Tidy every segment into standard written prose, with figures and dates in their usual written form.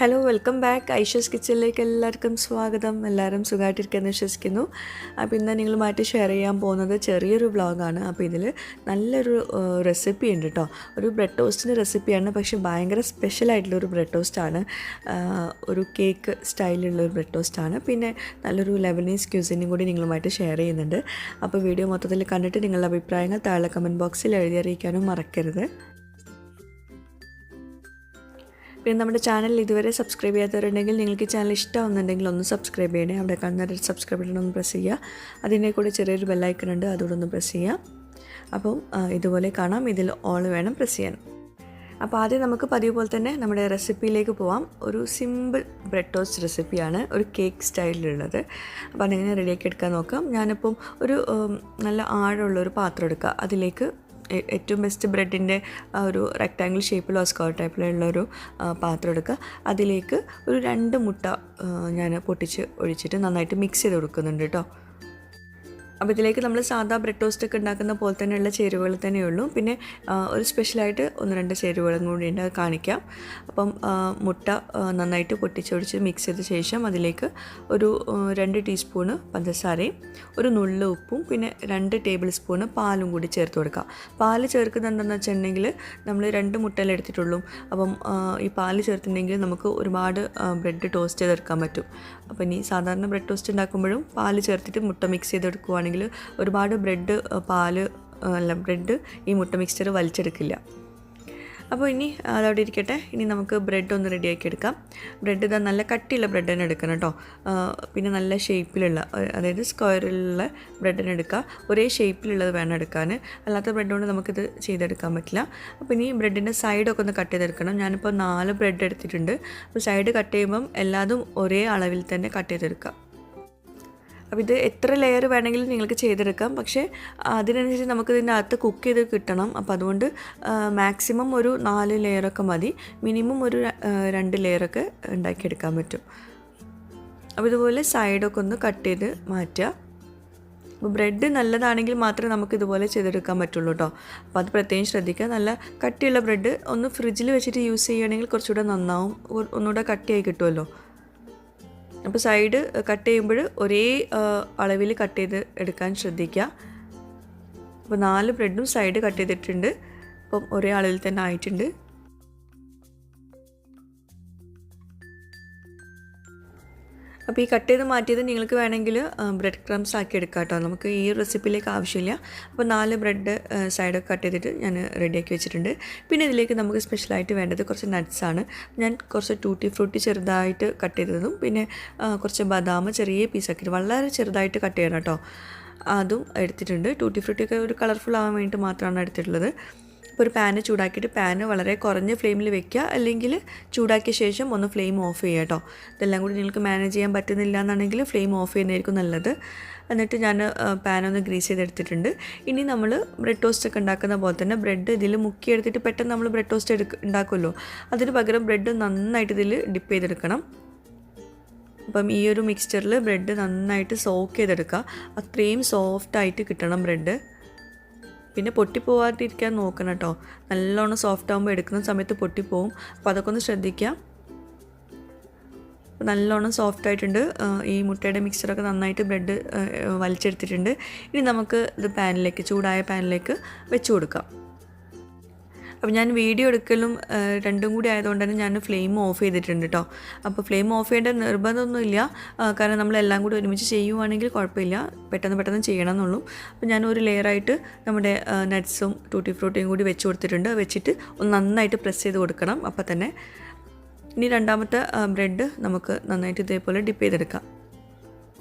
Hello welcome back Aisha's കിച്ചണിലേക്ക് എല്ലാവർക്കും സ്വാഗതം. എല്ലാവരും സുഖമായിട്ടിരിക്കുമെന്ന് വിശ്വസിക്കുന്നു. അപ്പോൾ ഇന്ന് നിങ്ങളുമായിട്ട് ഷെയർ ചെയ്യാൻ പോകുന്നത് ചെറിയൊരു വ്ളോഗാണ്. അപ്പോൾ ഇതിൽ നല്ലൊരു റെസിപ്പി ഉണ്ട് കേട്ടോ. ഒരു ബ്രെഡ് ടോസ്റ്റിൻ്റെ റെസിപ്പിയാണ്, പക്ഷേ ഭയങ്കര സ്പെഷ്യലായിട്ടുള്ളൊരു ബ്രെഡ് ടോസ്റ്റാണ്. ഒരു കേക്ക് സ്റ്റൈലിലുള്ളൊരു ബ്രെഡ് ടോസ്റ്റാണ്. പിന്നെ നല്ലൊരു ലെബനീസ് ക്യൂസിനും കൂടി നിങ്ങളുമായിട്ട് ഷെയർ ചെയ്യുന്നുണ്ട്. അപ്പോൾ വീഡിയോ മൊത്തത്തിൽ കണ്ടിട്ട് നിങ്ങളുടെ അഭിപ്രായങ്ങൾ താഴെ കമൻറ്റ് ബോക്സിൽ എഴുതി അറിയിക്കാനും മറക്കരുത്. പിന്നെ നമ്മുടെ ചാനൽ ഇതുവരെ സബ്സ്ക്രൈബ് ചെയ്യാത്തവരുണ്ടെങ്കിൽ നിങ്ങൾക്ക് ചാനൽ ഇഷ്ടമാവുന്നുണ്ടെങ്കിൽ ഒന്ന് സബ്സ്ക്രൈബ് ചെയ്യണേ. അവിടെ കാണുന്ന സബ്സ്ക്രൈബ് ബട്ടൺ ഒന്ന് പ്രസ് ചെയ്യുക. അതിൻ്റെ കൂടെ ചെറിയൊരു ബെല്ലൈക്കൺ ഉണ്ട്, അതുകൂടെ ഒന്ന് പ്രസ് ചെയ്യുക. അപ്പം ഇതുപോലെ കാണാം. ഇതിൽ ഓൾ വേണം പ്രസ് ചെയ്യാൻ. അപ്പോൾ ആദ്യം നമുക്ക് പതിവ് പോലെ തന്നെ നമ്മുടെ റെസിപ്പിയിലേക്ക് പോവാം. ഒരു സിമ്പിൾ ബ്രെഡ് ടോസ്റ്റ് റെസിപ്പിയാണ്, ഒരു കേക്ക് സ്റ്റൈലിലുള്ളത്. അപ്പോൾ അതെങ്ങനെ റെഡിയാക്കി എടുക്കാൻ നോക്കാം. ഞാനിപ്പം ഒരു നല്ല ആഴമുള്ളൊരു പാത്രം എടുക്കുക. അതിലേക്ക് ഏറ്റവും ബെസ്റ്റ് ബ്രെഡിൻ്റെ ഒരു റെക്റ്റാങ്കിൾ ഷേപ്പിലോ സ്ക്വയർ ടൈപ്പിലുള്ളൊരു പാത്രം എടുക്കുക. അതിലേക്ക് ഒരു 2 മുട്ട ഞാൻ പൊട്ടിച്ച് ഒഴിച്ചിട്ട് നന്നായിട്ട് മിക്സ് ചെയ്ത് കൊടുക്കുന്നുണ്ട് കേട്ടോ. അപ്പോൾ ഇതിലേക്ക് നമ്മൾ സാധാ ബ്രെഡ് ടോസ്റ്റൊക്കെ ഉണ്ടാക്കുന്ന പോലെ തന്നെയുള്ള ചേരുവകൾ തന്നെയുള്ളൂ. പിന്നെ ഒരു സ്പെഷ്യലായിട്ട് 1-2 ചേരുവകളും കൂടി ഉണ്ട്, കാണിക്കാം. അപ്പം മുട്ട നന്നായിട്ട് പൊട്ടിച്ചൊടിച്ച് മിക്സ് ചെയ്ത ശേഷം അതിലേക്ക് ഒരു 2 ടീസ്പൂണ് പഞ്ചസാരയും ഒരു നുള്ളു ഉപ്പും പിന്നെ 2 ടേബിൾ സ്പൂണ് പാലും കൂടി ചേർത്ത് കൊടുക്കാം. പാല് ചേർക്കുന്നത് എന്താണെന്ന് വെച്ചിട്ടുണ്ടെങ്കിൽ നമ്മൾ 2 മുട്ടയിൽ എടുത്തിട്ടുള്ളൂ. അപ്പം ഈ പാല് ചേർത്തിട്ടുണ്ടെങ്കിൽ നമുക്ക് ഒരുപാട് ബ്രെഡ് ടോസ്റ്റ് ചെയ്തെടുക്കാൻ പറ്റും. അപ്പം ഇനി സാധാരണ ബ്രെഡ് ടോസ്റ്റ് ഉണ്ടാക്കുമ്പോഴും പാല് ചേർത്തിട്ട് മുട്ട മിക്സ് ചെയ്തെടുക്കുവാണെങ്കിൽ ഒരുപാട് ബ്രെഡ് ഈ മുട്ട മിക്സ്ചർ വലിച്ചെടുക്കില്ല. അപ്പോൾ ഇനി അതവിടെ ഇരിക്കട്ടെ. ഇനി നമുക്ക് ബ്രെഡ് ഒന്ന് റെഡിയാക്കി എടുക്കാം. ബ്രെഡ് ഇതാ നല്ല കട്ടിയുള്ള ബ്രെഡ് തന്നെ എടുക്കണം കേട്ടോ. പിന്നെ നല്ല ഷേപ്പിലുള്ള, അതായത് സ്ക്വയറിലുള്ള ബ്രെഡ് തന്നെ എടുക്കുക. ഒരേ ഷേപ്പിലുള്ളത് വേണം എടുക്കാൻ, അല്ലാത്ത ബ്രെഡ് കൊണ്ട് നമുക്കിത് ചെയ്തെടുക്കാൻ പറ്റില്ല. അപ്പോൾ ഇനി ബ്രെഡിൻ്റെ സൈഡൊക്കെ ഒന്ന് കട്ട് ചെയ്തെടുക്കണം. ഞാനിപ്പോൾ 4 ബ്രെഡ് എടുത്തിട്ടുണ്ട്. അപ്പോൾ സൈഡ് കട്ട് ചെയ്യുമ്പം എല്ലാതും ഒരേ അളവിൽ തന്നെ കട്ട് ചെയ്തെടുക്കുക. അപ്പോൾ ഇത് എത്ര ലെയർ വേണമെങ്കിലും നിങ്ങൾക്ക് ചെയ്തെടുക്കാം, പക്ഷേ അതിനനുസരിച്ച് നമുക്കിതിൻ്റെ അകത്ത് കുക്ക് ചെയ്ത് കിട്ടണം. അപ്പോൾ അതുകൊണ്ട് മാക്സിമം ഒരു 4 ലെയറൊക്കെ മതി. മിനിമം ഒരു 2 ലെയറൊക്കെ ഉണ്ടാക്കിയെടുക്കാൻ പറ്റും. അപ്പോൾ ഇതുപോലെ സൈഡൊക്കെ ഒന്ന് കട്ട് ചെയ്ത് മാറ്റുക. അപ്പോൾ ബ്രെഡ് നല്ലതാണെങ്കിൽ മാത്രമേ നമുക്ക് ഇതുപോലെ ചെയ്തെടുക്കാൻ പറ്റുള്ളൂ കേട്ടോ. അപ്പോൾ അത് പ്രത്യേകം ശ്രദ്ധിക്കുക. നല്ല കട്ടിയുള്ള ബ്രെഡ് ഒന്ന് ഫ്രിഡ്ജിൽ വെച്ചിട്ട് യൂസ് ചെയ്യുകയാണെങ്കിൽ കുറച്ചുകൂടെ നന്നാവും, ഒന്നുകൂടെ കട്ടിയായി കിട്ടുമല്ലോ. അപ്പോൾ സൈഡ് കട്ട് ചെയ്യുമ്പോൾ ഒരേ അളവിൽ കട്ട് ചെയ്ത് എടുക്കാൻ ശ്രദ്ധിക്കുക. അപ്പോൾ 4 ബ്രെഡും സൈഡ് കട്ട് ചെയ്തിട്ടുണ്ട്. അപ്പം ഒരേ അളവിൽ തന്നെ ആയിട്ടുണ്ട്. അപ്പോൾ ഈ കട്ട് ചെയ്ത് മാറ്റിയത് നിങ്ങൾക്ക് വേണമെങ്കിൽ ബ്രെഡ് ക്രംസ് ആക്കി എടുക്കാം കേട്ടോ. നമുക്ക് ഈ റെസിപ്പിയിലേക്ക് ആവശ്യമില്ല. അപ്പോൾ 4 ബ്രെഡ് സൈഡൊക്കെ കട്ട് ചെയ്തിട്ട് ഞാൻ റെഡിയാക്കി വെച്ചിട്ടുണ്ട്. പിന്നെ ഇതിലേക്ക് നമുക്ക് സ്പെഷ്യലായിട്ട് വേണ്ടത് കുറച്ച് നട്ട്സാണ്. ഞാൻ കുറച്ച് ടൂട്ടി ഫ്രൂട്ടി ചെറുതായിട്ട് കട്ട് ചെയ്തതും പിന്നെ കുറച്ച് ബദാം ചെറിയ പീസാക്കിയിട്ട് വളരെ ചെറുതായിട്ട് കട്ട് ചെയ്യണം കേട്ടോ, അതും എടുത്തിട്ടുണ്ട്. ടൂട്ടി ഫ്രൂട്ടിയൊക്കെ ഒരു കളർഫുൾ ആവാൻ വേണ്ടിയിട്ട് മാത്രമാണ് എടുത്തിട്ടുള്ളത്. അപ്പോൾ ഒരു പാന് ചൂടാക്കിയിട്ട് പാന് വളരെ കുറഞ്ഞ ഫ്ലെയിമിൽ വെക്കുക, അല്ലെങ്കിൽ ചൂടാക്കിയ ശേഷം ഒന്ന് ഫ്ലെയിം ഓഫ് ചെയ്യുക കേട്ടോ. ഇതെല്ലാം കൂടി നിങ്ങൾക്ക് മാനേജ് ചെയ്യാൻ പറ്റുന്നില്ല എന്നാണെങ്കിൽ ഫ്ലെയിം ഓഫ് ചെയ്യുന്നതായിരിക്കും നല്ലത്. എന്നിട്ട് ഞാൻ പാനൊന്ന് ഗ്രീസ് ചെയ്തെടുത്തിട്ടുണ്ട്. ഇനി നമ്മൾ ബ്രെഡ് ടോസ്റ്റ് ഒക്കെ ഉണ്ടാക്കുന്ന പോലെ തന്നെ ബ്രെഡ് ഇതിൽ മുക്കിയെടുത്തിട്ട് പെട്ടെന്ന് നമ്മൾ ബ്രെഡ് ടോസ്റ്റ് ഉണ്ടാക്കുമല്ലോ, അതിന് പകരം ബ്രെഡ് നന്നായിട്ട് ഇതിൽ ഡിപ്പ് ചെയ്തെടുക്കണം. അപ്പം ഈ ഒരു മിക്സ്ചറിൽ ബ്രെഡ് നന്നായിട്ട് സോക്ക് ചെയ്തെടുക്കുക. അത്രയും സോഫ്റ്റായിട്ട് കിട്ടണം ബ്രെഡ്. പിന്നെ പൊട്ടിപ്പോവാതിരിക്കാൻ നോക്കണം കേട്ടോ. നല്ലോണം സോഫ്റ്റ് ആകുമ്പോൾ എടുക്കുന്ന സമയത്ത് പൊട്ടിപ്പോവും. അപ്പോൾ അതൊക്കെ ഒന്ന് ശ്രദ്ധിക്കാം. നല്ലോണം സോഫ്റ്റ് ആയിട്ടുണ്ട്. ഈ മുട്ടയുടെ മിക്സ്ചറൊക്കെ നന്നായിട്ട് ബ്രെഡ് വലിച്ചെടുത്തിട്ടുണ്ട്. ഇനി നമുക്ക് ഇത് ചൂടായ പാനിലേക്ക് വെച്ച് കൊടുക്കാം. അപ്പോൾ ഞാൻ വീഡിയോ എടുക്കലും രണ്ടും കൂടി ആയതുകൊണ്ട് തന്നെ ഞാൻ ഫ്ലെയിം ഓഫ് ചെയ്തിട്ടുണ്ട് കേട്ടോ. അപ്പോൾ ഫ്ലെയിം ഓഫ് ചെയ്യേണ്ട നിർബന്ധമൊന്നുമില്ല, കാരണം നമ്മളെല്ലാം കൂടി ഒരുമിച്ച് ചെയ്യുവാണെങ്കിൽ കുഴപ്പമില്ല, പെട്ടെന്ന് ചെയ്യണം എന്നുള്ളൂ. അപ്പോൾ ഞാൻ ഒരു ലെയറായിട്ട് നമ്മുടെ നട്ട്സും ടൂട്ടി ഫ്രൂട്ടിയും കൂടി വെച്ച് കൊടുത്തിട്ടുണ്ട്. വെച്ചിട്ട് ഒന്ന് നന്നായിട്ട് പ്രസ് ചെയ്ത് കൊടുക്കണം. അപ്പോൾ തന്നെ ഇനി രണ്ടാമത്തെ ബ്രെഡ് നമുക്ക് നന്നായിട്ട് ഇതേപോലെ ഡിപ്പ് ചെയ്തെടുക്കാം.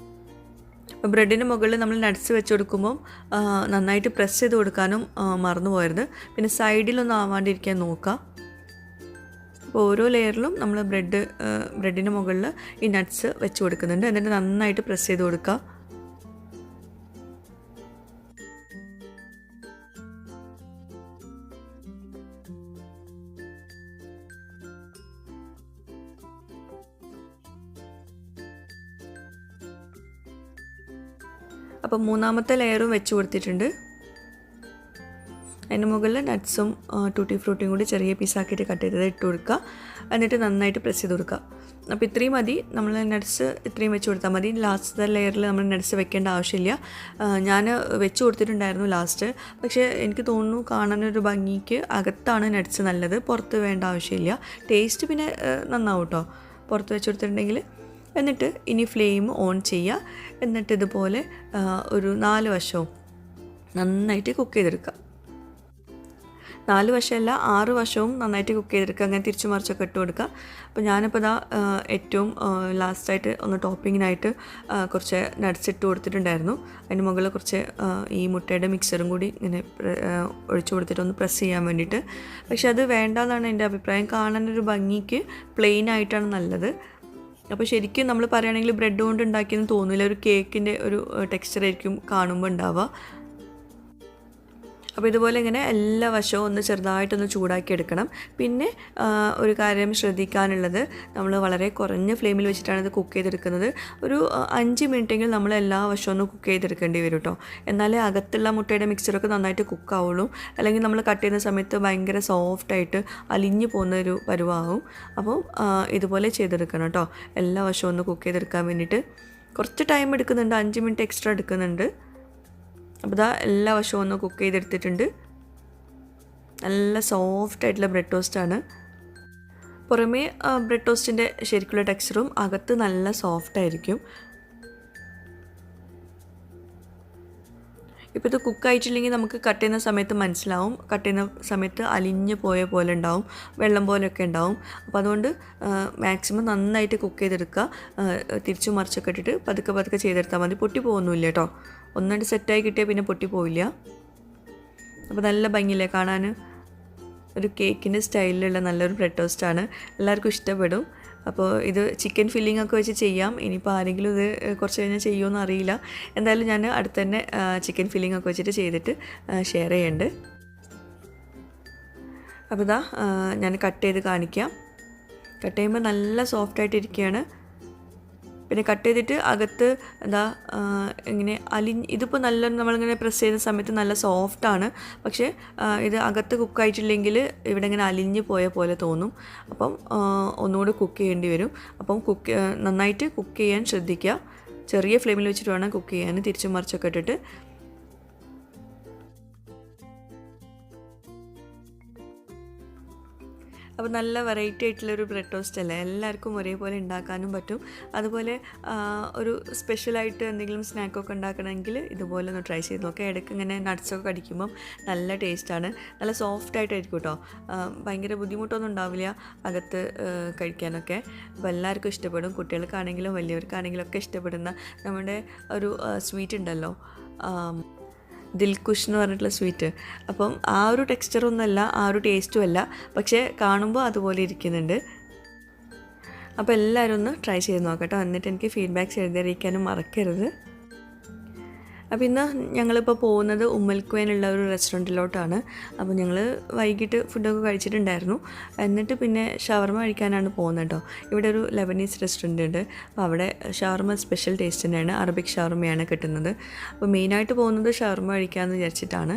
അപ്പോൾ ബ്രെഡിന് മുകളിൽ നമ്മൾ നട്ട്സ് വെച്ച് കൊടുക്കുമ്പോൾ നന്നായിട്ട് പ്രസ് ചെയ്ത് കൊടുക്കാനും മറന്നു പോകരുത്. പിന്നെ സൈഡിലൊന്നും ആവാണ്ടിരിക്കാൻ നോക്കുക. അപ്പോൾ ഓരോ ലെയറിലും നമ്മൾ ബ്രെഡിന് മുകളിൽ ഈ നട്ട്സ് വെച്ച് കൊടുക്കുന്നുണ്ട്. എന്നിട്ട് നന്നായിട്ട് പ്രസ് ചെയ്ത് കൊടുക്കുക. അപ്പോൾ മൂന്നാമത്തെ ലെയറും വെച്ച് കൊടുത്തിട്ടുണ്ട്. അതിന് മുകളിൽ നട്ട്സും ടൂട്ടി ഫ്രൂട്ടിയും കൂടി ചെറിയ പീസാക്കിയിട്ട് കട്ട് ചെയ്തത് ഇട്ട് കൊടുക്കുക. എന്നിട്ട് നന്നായിട്ട് പ്രസ് ചെയ്ത് കൊടുക്കുക. അപ്പോൾ ഇത്രയും മതി, നമ്മൾ നട്ട്സ് ഇത്രയും വെച്ച് കൊടുത്താൽ മതി. ലാസ്റ്റത്തെ ലെയറിൽ നമ്മൾ നട്ട്സ് വെക്കേണ്ട ആവശ്യമില്ല. ഞാൻ വെച്ച് കൊടുത്തിട്ടുണ്ടായിരുന്നു ലാസ്റ്റ്, പക്ഷേ എനിക്ക് തോന്നുന്നു കാണാനൊരു ഭംഗിക്ക് അകത്താണ് നട്ട്സ് നല്ലത്, പുറത്ത് വേണ്ട ആവശ്യമില്ല. ടേസ്റ്റ് പിന്നെ നന്നാവും കേട്ടോ പുറത്ത് വെച്ച് കൊടുത്തിട്ടുണ്ടെങ്കിൽ. എന്നിട്ട് ഇനി ഫ്ലെയിം ഓൺ ചെയ്യുക. എന്നിട്ട് ഇതുപോലെ ഒരു 4 വശവും നന്നായിട്ട് കുക്ക് ചെയ്തെടുക്കുക. 4 വശമല്ല 6 വശവും നന്നായിട്ട് കുക്ക് ചെയ്തെടുക്കുക. അങ്ങനെ തിരിച്ചു മറിച്ചൊക്കെ ഇട്ട് കൊടുക്കുക. അപ്പോൾ ഞാനിപ്പോൾ ഇതാ ഏറ്റവും ലാസ്റ്റായിട്ട് ഒന്ന് ടോപ്പിങ്ങിനായിട്ട് കുറച്ച് നട്ട്സ് ഇട്ട് കൊടുത്തിട്ടുണ്ടായിരുന്നു. അതിന് മുകളിൽ കുറച്ച് ഈ മുട്ടയുടെ മിക്സറും കൂടി ഇങ്ങനെ ഒഴിച്ചു കൊടുത്തിട്ട് ഒന്ന് പ്രസ് ചെയ്യാൻ വേണ്ടിയിട്ട്. പക്ഷെ അത് വേണ്ടാന്നാണ് എൻ്റെ അഭിപ്രായം. കാണാനൊരു ഭംഗിക്ക് പ്ലെയിൻ ആയിട്ടാണ് നല്ലത്. അപ്പോൾ ശരിക്കും നമ്മൾ പറയുകയാണെങ്കിൽ ബ്രെഡ് കൊണ്ട് ഉണ്ടാക്കിയെന്ന് തോന്നില്ല, ഒരു കേക്കിൻ്റെ ഒരു ടെക്സ്ചറായിരിക്കും കാണുമ്പോൾ ഉണ്ടാവുക. അപ്പോൾ ഇതുപോലെ ഇങ്ങനെ എല്ലാ വശവും ഒന്ന് ചെറുതായിട്ടൊന്ന് ചൂടാക്കി എടുക്കണം. പിന്നെ ഒരു കാര്യം ശ്രദ്ധിക്കാനുള്ളത്, നമ്മൾ വളരെ കുറഞ്ഞ ഫ്ലെയിമിൽ വെച്ചിട്ടാണ് ഇത് കുക്ക് ചെയ്തെടുക്കുന്നത്. ഒരു 5 മിനിറ്റെങ്കിലും നമ്മൾ എല്ലാ വശവും ഒന്ന് കുക്ക് ചെയ്തെടുക്കേണ്ടി വരും കേട്ടോ. എന്നാലേ അകത്തുള്ള മുട്ടയുടെ മിക്സറൊക്കെ നന്നായിട്ട് കുക്കാവുള്ളൂ. അല്ലെങ്കിൽ നമ്മൾ കട്ട് ചെയ്യുന്ന സമയത്ത് ഭയങ്കര സോഫ്റ്റായിട്ട് അലിഞ്ഞു പോകുന്ന ഒരു പരുവാകും. അപ്പോൾ ഇതുപോലെ ചെയ്തെടുക്കണം കേട്ടോ. എല്ലാ വശവും ഒന്ന് കുക്ക് ചെയ്തെടുക്കാൻ വേണ്ടിയിട്ട് കുറച്ച് ടൈം എടുക്കുന്നുണ്ട്, 5 മിനിറ്റ് എക്സ്ട്രാ എടുക്കുന്നുണ്ട്. അപ്പോൾ ഇതാ എല്ലാ വശവും ഒന്ന് കുക്ക് ചെയ്തെടുത്തിട്ടുണ്ട്. നല്ല സോഫ്റ്റായിട്ടുള്ള ബ്രെഡ് ടോസ്റ്റാണ്. പുറമേ ബ്രെഡ് ടോസ്റ്റിൻ്റെ ശരിക്കുള്ള ടെക്സ്ചറും അകത്ത് നല്ല സോഫ്റ്റായിരിക്കും. ഇപ്പോൾ ഇത് കുക്കായിട്ടില്ലെങ്കിൽ നമുക്ക് കട്ട് ചെയ്യുന്ന സമയത്ത് മനസ്സിലാവും. കട്ട് ചെയ്യുന്ന സമയത്ത് അലിഞ്ഞു പോയ പോലെ ഉണ്ടാവും, വെള്ളം പോലെയൊക്കെ ഉണ്ടാവും. അപ്പോൾ അതുകൊണ്ട് മാക്സിമം നന്നായിട്ട് കുക്ക് ചെയ്തെടുക്കുക. തിരിച്ചു മറിച്ചൊക്കെ ഇട്ടിട്ട് പതുക്കെ പതുക്കെ ചെയ്തെടുത്താൽ മതി. പൊട്ടി പോകുന്നില്ല കേട്ടോ. ഒന്നായിട്ട് സെറ്റായി കിട്ടിയാൽ പിന്നെ പൊട്ടി പോവില്ല. അപ്പോൾ നല്ല ഭംഗിയില്ലേ കാണാൻ. ഒരു കേക്കിൻ്റെ സ്റ്റൈലിലുള്ള നല്ലൊരു ബ്രെഡ് ടോസ്റ്റാണ്. എല്ലാവർക്കും ഇഷ്ടപ്പെടും. അപ്പോൾ ഇത് ചിക്കൻ ഫില്ലിംഗ് ഒക്കെ വെച്ച് ചെയ്യാം. ഇനിയിപ്പോൾ ആരെങ്കിലും ഇത് കുറച്ച് കഴിഞ്ഞാൽ ചെയ്യുമോയെന്ന് അറിയില്ല. എന്തായാലും ഞാൻ അടുത്ത് തന്നെ ചിക്കൻ ഫില്ലിംഗ് ഒക്കെ വെച്ചിട്ട് ചെയ്തിട്ട് ഷെയർ ചെയ്യുന്നുണ്ട്. അപ്പോൾ ഇതാ ഞാൻ കട്ട് ചെയ്ത് കാണിക്കാം. കട്ട് ചെയ്യുമ്പോൾ നല്ല സോഫ്റ്റായിട്ടിരിക്കുകയാണ്. പിന്നെ കട്ട് ചെയ്തിട്ട് അകത്ത് എന്താ ഇങ്ങനെ ഇതിപ്പോൾ നല്ല നമ്മളിങ്ങനെ പ്രസ് ചെയ്യുന്ന സമയത്ത് നല്ല സോഫ്റ്റാണ്. പക്ഷേ ഇത് അകത്ത് കുക്കായിട്ടില്ലെങ്കിൽ ഇവിടെ ഇങ്ങനെ അലിഞ്ഞ് പോയ പോലെ തോന്നും. അപ്പം ഒന്നുകൂടി കുക്ക് ചെയ്യേണ്ടി വരും. അപ്പം നന്നായിട്ട് കുക്ക് ചെയ്യാൻ ശ്രദ്ധിക്കുക. ചെറിയ ഫ്ലെയിമിൽ വെച്ചിട്ട് വേണം കുക്ക് ചെയ്യാൻ. തിരിച്ചും മറിച്ചൊക്കെ ഇട്ടിട്ട് അപ്പോൾ നല്ല വെറൈറ്റി ആയിട്ടുള്ളൊരു ബ്രെഡ് ടോസ്റ്റ് അല്ലേ. എല്ലാവർക്കും ഒരേപോലെ ഉണ്ടാക്കാനും പറ്റും. അതുപോലെ ഒരു സ്പെഷ്യലായിട്ട് എന്തെങ്കിലും സ്നാക്കൊക്കെ ഉണ്ടാക്കണമെങ്കിൽ ഇതുപോലെ ഒന്ന് ട്രൈ ചെയ്ത് നോക്കാം. ഇടയ്ക്ക് ഇങ്ങനെ നട്ട്സൊക്കെ കടിക്കുമ്പം നല്ല ടേസ്റ്റാണ്. നല്ല സോഫ്റ്റായിട്ടായിരിക്കും കേട്ടോ. ഭയങ്കര ബുദ്ധിമുട്ടൊന്നും ഉണ്ടാവില്ല അകത്ത് കഴിക്കാനൊക്കെ. അപ്പോൾ എല്ലാവർക്കും ഇഷ്ടപ്പെടും. കുട്ടികൾക്കാണെങ്കിലും വലിയവർക്കാണെങ്കിലും ഒക്കെ ഇഷ്ടപ്പെടുന്ന നമ്മുടെ ഒരു സ്വീറ്റ് ഉണ്ടല്ലോ, ദിൽകുഷ് എന്ന് പറഞ്ഞിട്ടുള്ള സ്വീറ്റ്. അപ്പം ആ ഒരു ടെക്സ്ചറൊന്നുമല്ല, ആ ഒരു ടേസ്റ്റും അല്ല, പക്ഷേ കാണുമ്പോൾ അതുപോലെ ഇരിക്കുന്നുണ്ട്. അപ്പോൾ എല്ലാവരും ഒന്ന് ട്രൈ ചെയ്ത് നോക്കട്ടോ. എന്നിട്ട് എനിക്ക് ഫീഡ്ബാക്ക്സ് എഴുതി അറിയിക്കാനും മറക്കരുത്. അപ്പോൾ ഇന്ന് ഞങ്ങളിപ്പോൾ പോകുന്നത് ഉമ്മൽക്കുവയിലുള്ള ഒരു റെസ്റ്റോറൻറ്റിലോട്ടാണ്. അപ്പോൾ ഞങ്ങൾ വൈകിട്ട് ഫുഡൊക്കെ കഴിച്ചിട്ടുണ്ടായിരുന്നു. എന്നിട്ട് പിന്നെ ഷവർമ കഴിക്കാനാണ് പോകുന്നത് കേട്ടോ. ഇവിടെ ഒരു ലെബനീസ് റെസ്റ്റോറൻറ്റ് ഉണ്ട്. അപ്പോൾ അവിടെ ഷവർമ സ്പെഷ്യൽ ടേസ്റ്റ് തന്നെയാണ്, അറബിക് ഷവർമയാണ് കിട്ടുന്നത്. അപ്പോൾ മെയിനായിട്ട് പോകുന്നത് ഷവർമ കഴിക്കാമെന്ന് വിചാരിച്ചിട്ടാണ്.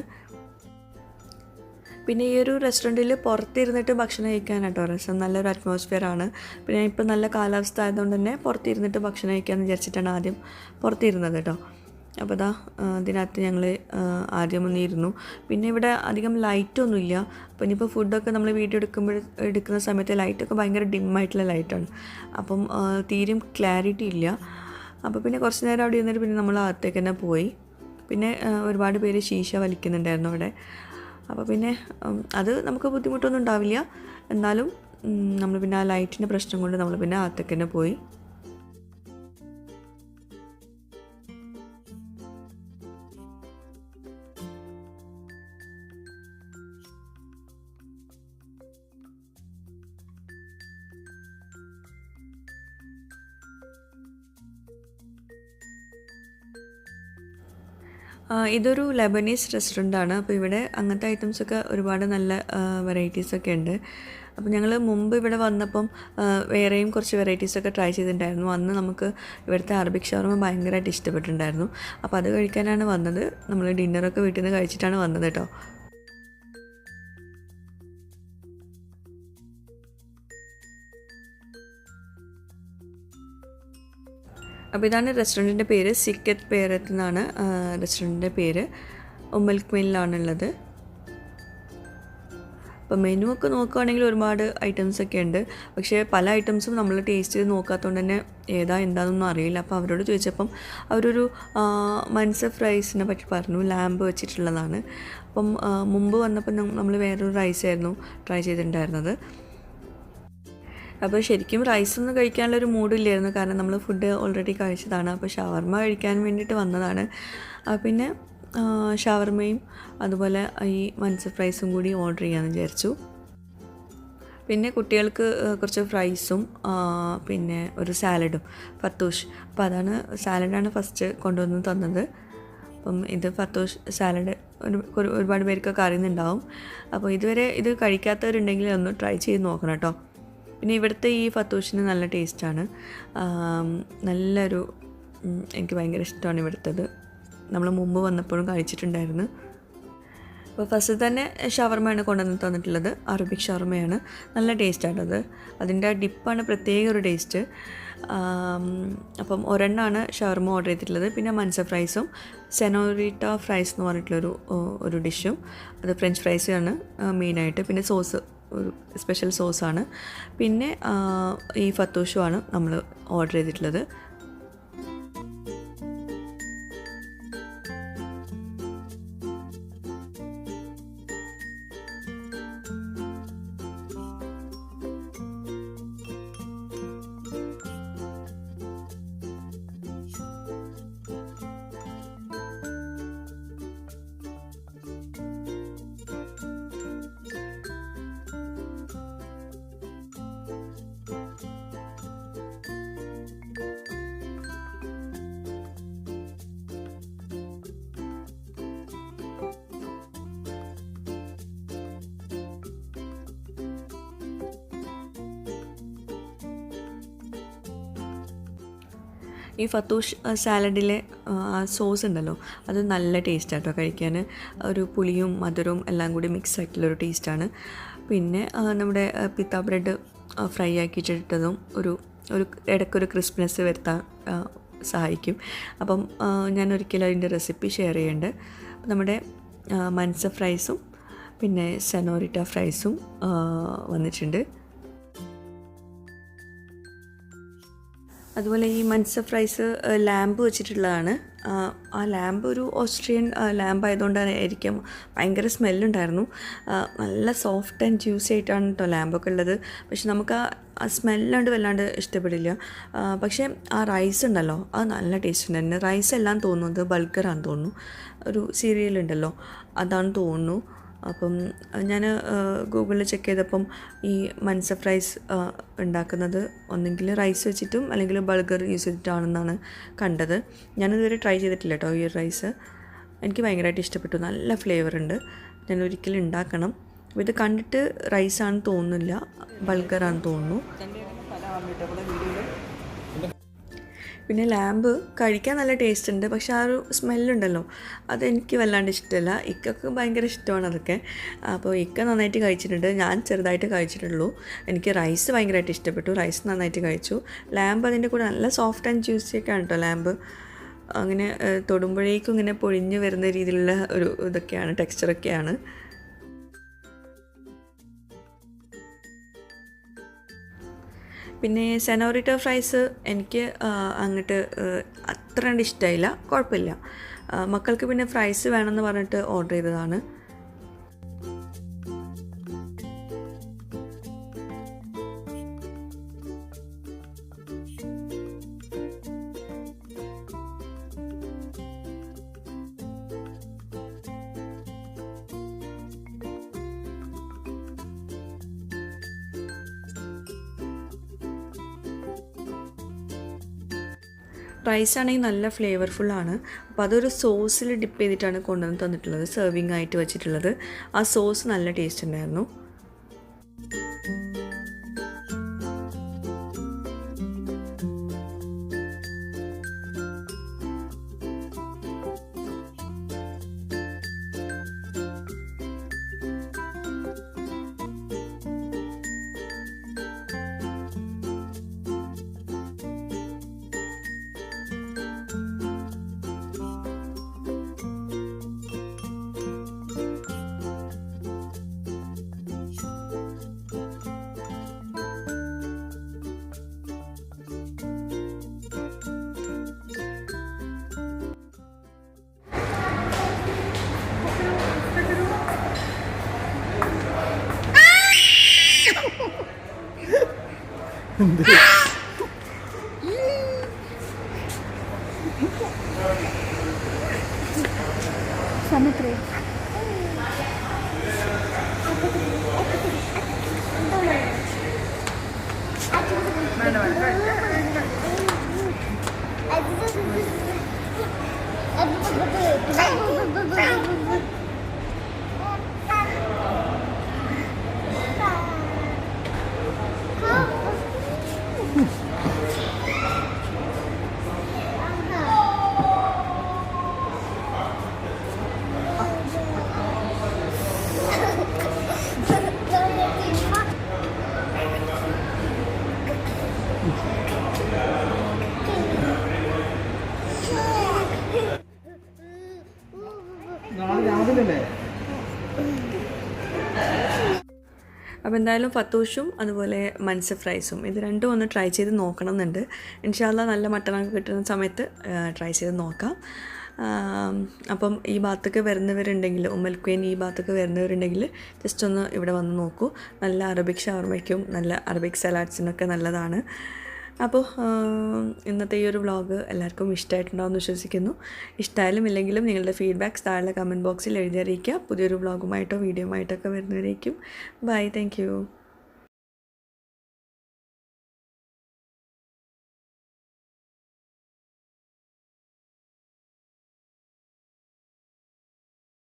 പിന്നെ ഈ ഒരു റെസ്റ്റോറൻറ്റിൽ പുറത്തിരുന്നിട്ട് ഭക്ഷണം കഴിക്കാനാട്ടോ രസം. നല്ലൊരു അറ്റ്മോസ്ഫിയറാണ്. പിന്നെ ഇപ്പോൾ നല്ല കാലാവസ്ഥ ആയതുകൊണ്ട് തന്നെ പുറത്തിരുന്നിട്ട് ഭക്ഷണം കഴിക്കാമെന്ന് വിചാരിച്ചിട്ടാണ് ആദ്യം പുറത്തിരുന്നത് കേട്ടോ. അപ്പോൾ ഇതാ ഇതിനകത്ത് ഞങ്ങൾ ആദ്യം ഒന്നിരുന്നു. പിന്നെ ഇവിടെ അധികം ലൈറ്റൊന്നുമില്ല. അപ്പോൾ ഇനിയിപ്പോൾ ഫുഡൊക്കെ നമ്മൾ വീഡിയോ എടുക്കുന്ന സമയത്ത് ലൈറ്റൊക്കെ ഭയങ്കര ഡിമ്മായിട്ടുള്ള ലൈറ്റാണ്. അപ്പം തീരെയും ക്ലാരിറ്റി ഇല്ല. അപ്പോൾ പിന്നെ കുറച്ച് നേരം അവിടെ ഇരുന്നിട്ട് പിന്നെ നമ്മൾ അകത്തേക്ക് തന്നെ പോയി. പിന്നെ ഒരുപാട് പേര് ശീശ വലിക്കുന്നുണ്ടായിരുന്നു അവിടെ. അപ്പോൾ പിന്നെ അത് നമുക്ക് ബുദ്ധിമുട്ടൊന്നും ഉണ്ടാവില്ല. എന്നാലും നമ്മൾ പിന്നെ ആ ലൈറ്റിൻ്റെ പ്രശ്നം കൊണ്ട് നമ്മൾ പിന്നെ അകത്തേക്ക് തന്നെ പോയി. ഇതൊരു ലെബനീസ് റെസ്റ്റോറൻ്റാണ്. അപ്പോൾ ഇവിടെ അങ്ങനത്തെ ഐറ്റംസൊക്കെ ഒരുപാട് നല്ല വെറൈറ്റീസൊക്കെ ഉണ്ട്. അപ്പോൾ ഞങ്ങൾ മുമ്പ് ഇവിടെ വന്നപ്പം വേറെയും കുറച്ച് വെറൈറ്റീസൊക്കെ ട്രൈ ചെയ്തിട്ടുണ്ടായിരുന്നു. അന്ന് നമുക്ക് ഇവിടുത്തെ അറബിക് ഷവർമ ഭയങ്കരമായിട്ട് ഇഷ്ടപ്പെട്ടിട്ടുണ്ടായിരുന്നു. അപ്പോൾ അത് കഴിക്കാനാണ് വന്നത്. നമ്മൾ ഡിന്നറൊക്കെ വീട്ടിൽ നിന്ന് കഴിച്ചിട്ടാണ് വന്നത് കേട്ടോ. അപ്പോൾ ഇതാണ് റെസ്റ്റോറൻറ്റിൻ്റെ പേര്, സിക്കത്ത് ബെയ്റത്ത് എന്നാണ് റെസ്റ്റോറൻറ്റിൻ്റെ പേര്. മിൽക്ക് മെയിലാണുള്ളത്. അപ്പോൾ മെനു ഒക്കെ നോക്കുകയാണെങ്കിൽ ഒരുപാട് ഐറ്റംസൊക്കെ ഉണ്ട്. പക്ഷേ പല ഐറ്റംസും നമ്മൾ ടേസ്റ്റ് ചെയ്ത് നോക്കാത്തതുകൊണ്ട് തന്നെ എന്താണെന്നൊന്നും അറിയില്ല. അപ്പോൾ അവരോട് ചോദിച്ചപ്പം അവരൊരു മൻസഫ് റൈസിനെ പറ്റി പറഞ്ഞു, ലാമ്പ് വെച്ചിട്ടുള്ളതാണ്. അപ്പം മുമ്പ് വന്നപ്പോൾ നമ്മൾ വേറൊരു റൈസായിരുന്നു ട്രൈ ചെയ്തിട്ടുണ്ടായിരുന്നത്. അപ്പോൾ ശരിക്കും റൈസൊന്നും കഴിക്കാനുള്ളൊരു മൂഡില്ലായിരുന്നു, കാരണം നമ്മൾ ഫുഡ് ഓൾറെഡി കഴിച്ചതാണ്. അപ്പോൾ ഷവർമ കഴിക്കാൻ വേണ്ടിയിട്ട് വന്നതാണ്. പിന്നെ ഷവർമയും അതുപോലെ ഈ മൻസഫ് ഫ്രൈസും കൂടി ഓർഡർ ചെയ്യാമെന്ന് വിചാരിച്ചു. പിന്നെ കുട്ടികൾക്ക് കുറച്ച് ഫ്രൈസും പിന്നെ ഒരു സാലഡും, ഫത്തൂഷ്. അപ്പോൾ സാലഡാണ് ഫസ്റ്റ് കൊണ്ടുവന്ന് തന്നത്. അപ്പം ഇത് ഫത്തൂഷ് സാലഡ് ഒരുപാട് പേർക്കൊക്കെ അറിയുന്നുണ്ടാവും. അപ്പോൾ ഇതുവരെ ഇത് കഴിക്കാത്തവരുണ്ടെങ്കിൽ ഒന്ന് ട്രൈ ചെയ്ത് നോക്കണം കേട്ടോ. പിന്നെ ഇവിടുത്തെ ഈ ഫത്തൂഷിന് നല്ല ടേസ്റ്റാണ്, എനിക്ക് ഭയങ്കര ഇഷ്ടമാണ് ഇവിടുത്തത്. നമ്മൾ മുമ്പ് വന്നപ്പോഴും കഴിച്ചിട്ടുണ്ടായിരുന്നു. അപ്പോൾ ഫസ്റ്റ് തന്നെ ഷവർമയാണ് കൊണ്ടുവന്ന് തന്നിട്ടുള്ളത്, അറബിക് ഷവർമയാണ്. നല്ല ടേസ്റ്റാണത്. അതിൻ്റെ ഡിപ്പാണ് പ്രത്യേക ഒരു ടേസ്റ്റ്. അപ്പം ഒരെണ്ണമാണ് ഷവർമ ഓർഡർ ചെയ്തിട്ടുള്ളത്. പിന്നെ മൻസഫ് ഫ്രൈസും സെനോറിറ്റ ഫ്രൈസ് എന്ന് പറഞ്ഞിട്ടുള്ളൊരു ഡിഷും, അത് ഫ്രഞ്ച് ഫ്രൈസാണ് മെയിനായിട്ട്. പിന്നെ സോസ് ഒരു സ്പെഷ്യൽ സോസാണ്. പിന്നെ ഈ ഫത്തൂഷുമാണ് നമ്മൾ ഓർഡർ ചെയ്തിട്ടുള്ളത്. ഈ ഫത്തൂഷ് സാലഡിലെ സോസ് ഉണ്ടല്ലോ, അത് നല്ല ടേസ്റ്റാണ് കേട്ടോ കഴിക്കാൻ. ഒരു പുളിയും മധുരവും എല്ലാം കൂടി മിക്സ് ആയിട്ടുള്ളൊരു ടേസ്റ്റാണ്. പിന്നെ നമ്മുടെ പിത്ത ബ്രെഡ് ഫ്രൈ ആക്കിയിട്ടിട്ടതും ഒരു ഇടയ്ക്കൊരു ക്രിസ്പിനെസ് വരുത്താൻ സഹായിക്കും. അപ്പം ഞാൻ ഒരിക്കലും അതിൻ്റെ റെസിപ്പി ഷെയർ ചെയ്യുന്നുണ്ട്. നമ്മുടെ മൻസഫ് ഫ്രൈസും പിന്നെ സെനോറിറ്റ ഫ്രൈസും വന്നിട്ടുണ്ട്. അതുപോലെ ഈ മൻസഫ് ഫ്രൈസ് ലാമ്പ് വെച്ചിട്ടുള്ളതാണ്. ആ ലാമ്പ് ഒരു ഓസ്ട്രിയൻ ലാമ്പായതുകൊണ്ടാണ് ആയിരിക്കും ഭയങ്കര സ്മെല്ലുണ്ടായിരുന്നു. നല്ല സോഫ്റ്റ് ആൻഡ് ജ്യൂസി ആയിട്ടാണ് കേട്ടോ ലാമ്പൊക്കെ ഉള്ളത്. പക്ഷെ നമുക്ക് ആ സ്മെല്ലുകൊണ്ട് വല്ലാണ്ട് ഇഷ്ടപ്പെടില്ല. പക്ഷേ ആ റൈസ് ഉണ്ടല്ലോ, അത് നല്ല ടേസ്റ്റ് ഉണ്ടായിരുന്നു. റൈസ് എല്ലാം തോന്നുന്നത് ബൾഗറാണെന്ന് തോന്നുന്നു, ഒരു സീരിയൽ ഉണ്ടല്ലോ അതാണ് തോന്നുന്നു. അപ്പം ഞാൻ ഗൂഗിളിൽ ചെക്ക് ചെയ്തപ്പം ഈ മൻസഫ് റൈസ് ഉണ്ടാക്കുന്നത് ഒന്നെങ്കിൽ റൈസ് വെച്ചിട്ടും അല്ലെങ്കിൽ ബൾഗർ യൂസ് ചെയ്തിട്ടാണെന്നാണ് കണ്ടത്. ഞാനിതുവരെ ട്രൈ ചെയ്തിട്ടില്ല കേട്ടോ ഈ റൈസ്. എനിക്ക് ഭയങ്കരമായിട്ട് ഇഷ്ടപ്പെട്ടു, നല്ല ഫ്ലേവർ ഉണ്ട്. ഞാൻ ഒരിക്കലും ഉണ്ടാക്കണം. അപ്പോൾ ഇത് കണ്ടിട്ട് റൈസാണെന്ന് തോന്നുന്നില്ല, ബൾഗറാണെന്ന് തോന്നുന്നു. പിന്നെ ലാമ്പ് കഴിക്കാൻ നല്ല ടേസ്റ്റ് ഉണ്ട്, പക്ഷെ ആ ഒരു സ്മെല്ലുണ്ടല്ലോ അതെനിക്ക് വല്ലാണ്ട് ഇഷ്ടമല്ല. ഇക്കൊക്കെ ഭയങ്കര ഇഷ്ടമാണ് അതൊക്കെ. അപ്പോൾ ഇക്ക നന്നായിട്ട് കഴിച്ചിട്ടുണ്ട്, ഞാൻ ചെറുതായിട്ട് കഴിച്ചിട്ടുള്ളൂ. എനിക്ക് റൈസ് ഭയങ്കരമായിട്ട് ഇഷ്ടപ്പെട്ടു, റൈസ് നന്നായിട്ട് കഴിച്ചു. ലാമ്പ് അതിൻ്റെ കൂടെ നല്ല സോഫ്റ്റ് ആൻഡ് ജ്യൂസിയൊക്കെയാണ് കേട്ടോ ലാമ്പ്. അങ്ങനെ തൊടുമ്പോഴേക്കും ഇങ്ങനെ പൊഴിഞ്ഞ് വരുന്ന രീതിയിലുള്ള ഒരു ഇതൊക്കെയാണ്, ടെക്സ്ചറൊക്കെയാണ്. പിന്നെ സെനോറിറ്റ ഫ്രൈസ് എനിക്ക് അങ്ങോട്ട് അത്ര കണ്ട് ഇഷ്ടമായില്ല, കുഴപ്പമില്ല. മക്കൾക്ക് പിന്നെ ഫ്രൈസ് വേണമെന്ന് പറഞ്ഞിട്ട് ഓർഡർ ചെയ്തതാണ്. റൈസ് ആണെങ്കിൽ നല്ല ഫ്ലേവർഫുള്ളാണ്. അപ്പോൾ അതൊരു സോസിൽ ഡിപ്പ് ചെയ്തിട്ടാണ് കൊണ്ടുവന്ന് തന്നിട്ടുള്ളത്, സെർവിങ് ആയിട്ട് വെച്ചിട്ടുള്ളത്. ആ സോസ് നല്ല ടേസ്റ്റ് ഉണ്ടായിരുന്നു. Cemetery. അപ്പോൾ എന്തായാലും ഫത്തൂഷും അതുപോലെ മൻസ ഫ്രൈസും ഇത് രണ്ടും ഒന്ന് ട്രൈ ചെയ്ത് നോക്കണം എന്നുണ്ട്. ഇൻഷാല്ലാ നല്ല മട്ടണൊക്കെ കിട്ടുന്ന സമയത്ത് ട്രൈ ചെയ്ത് നോക്കാം. അപ്പം ഈ ഭാഗത്തൊക്കെ വരുന്നവരുണ്ടെങ്കിൽ ഉമ്മൽക്കുവേൻ ഈ ഭാഗത്തൊക്കെ വരുന്നവരുണ്ടെങ്കിൽ ജസ്റ്റ് ഒന്ന് ഇവിടെ വന്ന് നോക്കൂ. നല്ല അറബിക് ഷവർമയ്ക്കും നല്ല അറബിക് സലാഡ്സിനൊക്കെ നല്ലതാണ്. അപ്പോൾ ഇന്നത്തെ ഈ ഒരു വ്ളോഗ് എല്ലാവർക്കും ഇഷ്ടമായിട്ടുണ്ടാവുമെന്ന് വിശ്വസിക്കുന്നു. ഇഷ്ടമായാലും ഇല്ലെങ്കിലും നിങ്ങളുടെ ഫീഡ്ബാക്ക്സ് താഴെ കമൻറ്റ് ബോക്സിൽ എഴുതി അറിയിക്കുക. പുതിയൊരു വ്ളോഗുമായിട്ടോ വീഡിയോ ആയിട്ടൊക്കെ വരുന്നവരേക്കും ബൈ. Thank you.